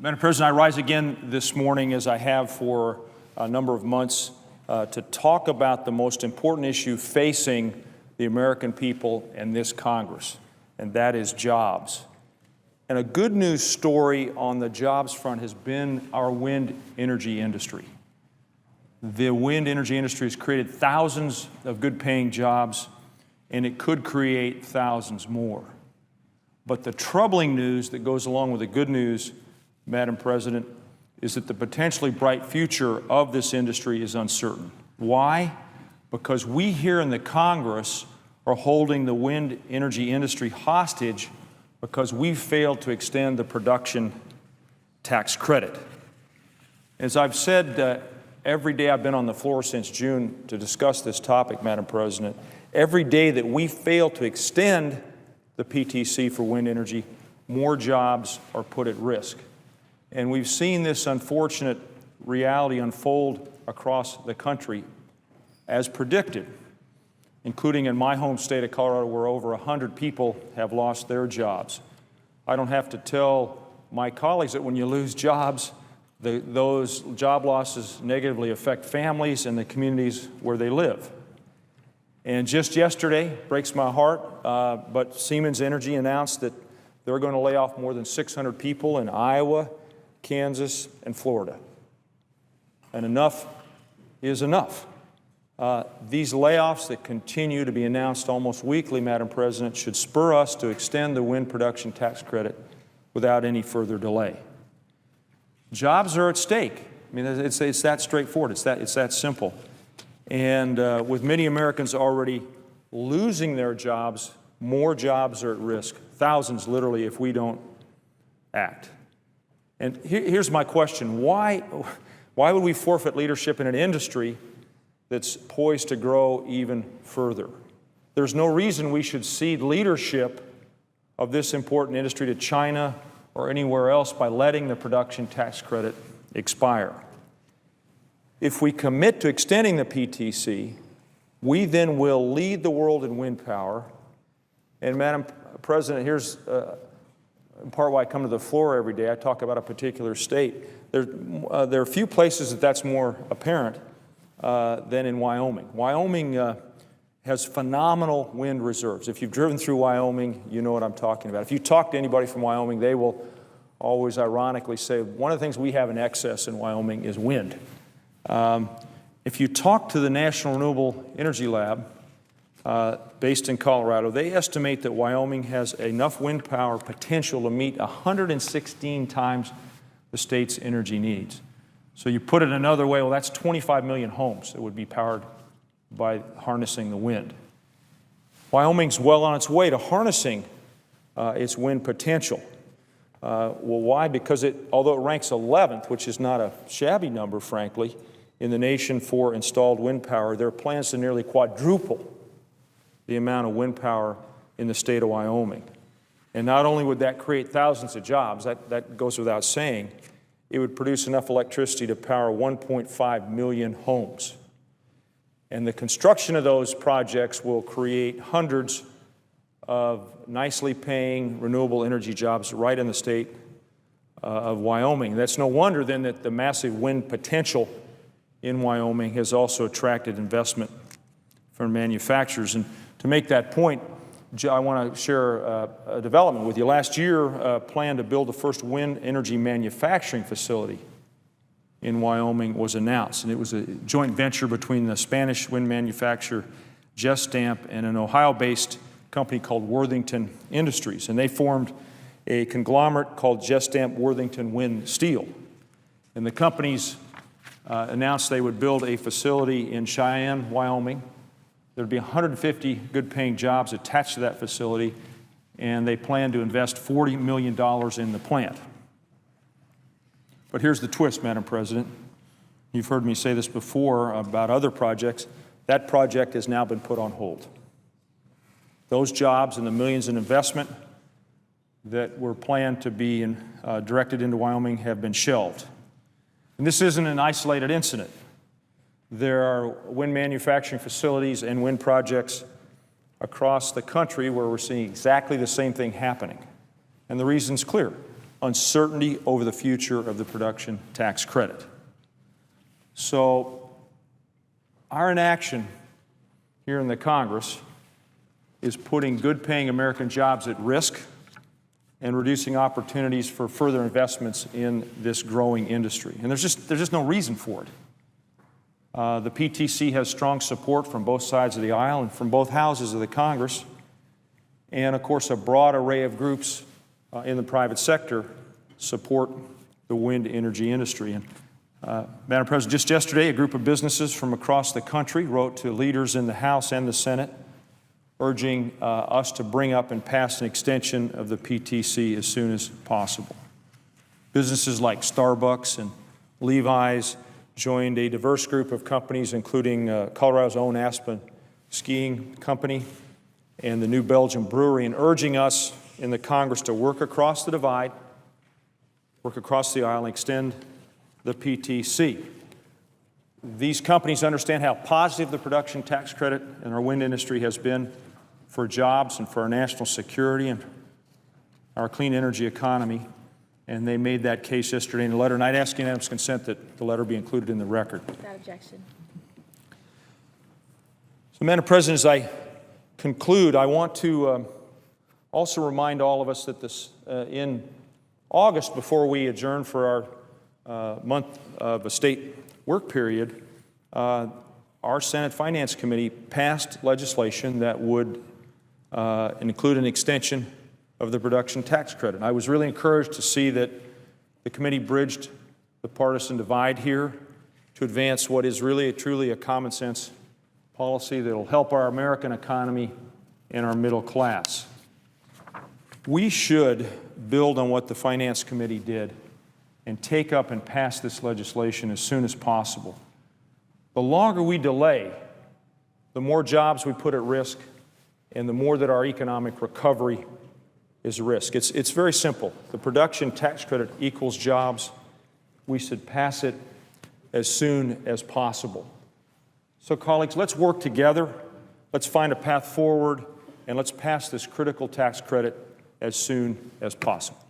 Madam President, I rise again this morning, as I have for a number of months, to talk about the most important issue facing the American people and this Congress, and that is jobs. And a good news story on the jobs front has been our wind energy industry. The wind energy industry has created thousands of good-paying jobs, and it could create thousands more. But the troubling news that goes along with the good news, Madam President, is that the potentially bright future of this industry is uncertain. Why? Because we here in the Congress are holding the wind energy industry hostage because we've failed to extend the production tax credit. As I've said every day I've been on the floor since June to discuss this topic, Madam President, every day that we fail to extend the PTC for wind energy, more jobs are put at risk. And we've seen this unfortunate reality unfold across the country as predicted, including in my home state of Colorado, where over 100 people have lost their jobs. I don't have to tell my colleagues that when you lose jobs, those job losses negatively affect families and the communities where they live. And just yesterday, breaks my heart, but Siemens Energy announced that they're going to lay off more than 600 people in Iowa, Kansas, and Florida. And enough is enough. These layoffs that continue to be announced almost weekly, Madam President, should spur us to extend the wind production tax credit without any further delay. Jobs are at stake. I mean, it's that straightforward. It's that simple. And with many Americans already losing their jobs, more jobs are at risk, thousands literally, if we don't act. And here's my question. Why would we forfeit leadership in an industry that's poised to grow even further? There's no reason we should cede leadership of this important industry to China or anywhere else by letting the production tax credit expire. If we commit to extending the PTC, we then will lead the world in wind power. And Madam President, here's in part why I come to the floor every day. I talk about a particular state. There are a few places that's more apparent than in Wyoming. Wyoming has phenomenal wind reserves. If you've driven through Wyoming, you know what I'm talking about. If you talk to anybody from Wyoming, they will always ironically say, one of the things we have in excess in Wyoming is wind. If you talk to the National Renewable Energy Lab, based in Colorado, they estimate that Wyoming has enough wind power potential to meet 116 times the state's energy needs. So you put it another way, well, that's 25 million homes that would be powered by harnessing the wind. Wyoming's well on its way to harnessing its wind potential. Well, why? Because although it ranks 11th, which is not a shabby number, frankly, in the nation for installed wind power, there are plans to nearly quadruple the amount of wind power in the state of Wyoming. And not only would that create thousands of jobs, that goes without saying, it would produce enough electricity to power 1.5 million homes. And the construction of those projects will create hundreds of nicely paying renewable energy jobs right in the state of Wyoming. That's no wonder then that the massive wind potential in Wyoming has also attracted investment from manufacturers. And to make that point, I want to share a development with you. Last year, a plan to build the first wind energy manufacturing facility in Wyoming was announced, and it was a joint venture between the Spanish wind manufacturer Gestamp and an Ohio-based company called Worthington Industries, and they formed a conglomerate called Gestamp Worthington Wind Steel. And the companies announced they would build a facility in Cheyenne, Wyoming. There'd be 150 good-paying jobs attached to that facility, and they plan to invest $40 million in the plant. But here's the twist, Madam President. You've heard me say this before about other projects. That project has now been put on hold. Those jobs and the millions in investment that were planned to be directed into Wyoming have been shelved. And this isn't an isolated incident. There are wind manufacturing facilities and wind projects across the country where we're seeing exactly the same thing happening. And the reason's clear. uncertainty over the future of the production tax credit. So our inaction here in the Congress is putting good-paying American jobs at risk and reducing opportunities for further investments in this growing industry. And there's just no reason for it. The PTC has strong support from both sides of the aisle and from both houses of the Congress, and of course a broad array of groups in the private sector support the wind energy industry. And Madam President, just yesterday a group of businesses from across the country wrote to leaders in the House and the Senate urging us to bring up and pass an extension of the PTC as soon as possible. Businesses like Starbucks and Levi's joined a diverse group of companies, including Colorado's own Aspen Skiing Company and the New Belgium Brewery, in urging us in the Congress to work across the divide, work across the aisle, and extend the PTC. These companies understand how positive the production tax credit in our wind industry has been for jobs and for our national security and our clean energy economy, and they made that case yesterday in a letter, and I'd ask unanimous consent that the letter be included in the record. Without objection. So, Madam President, as I conclude, I want to also remind all of us that in August, before we adjourn for our month of a state work period, our Senate Finance Committee passed legislation that would include an extension of the production tax credit. I was really encouraged to see that the committee bridged the partisan divide here to advance what is really truly a common sense policy that will help our American economy and our middle class. We should build on what the Finance Committee did and take up and pass this legislation as soon as possible. The longer we delay, the more jobs we put at risk and the more that our economic recovery is at risk. It's very simple. The production tax credit equals jobs. We should pass it as soon as possible. So, colleagues, let's work together. Let's find a path forward, and let's pass this critical tax credit as soon as possible.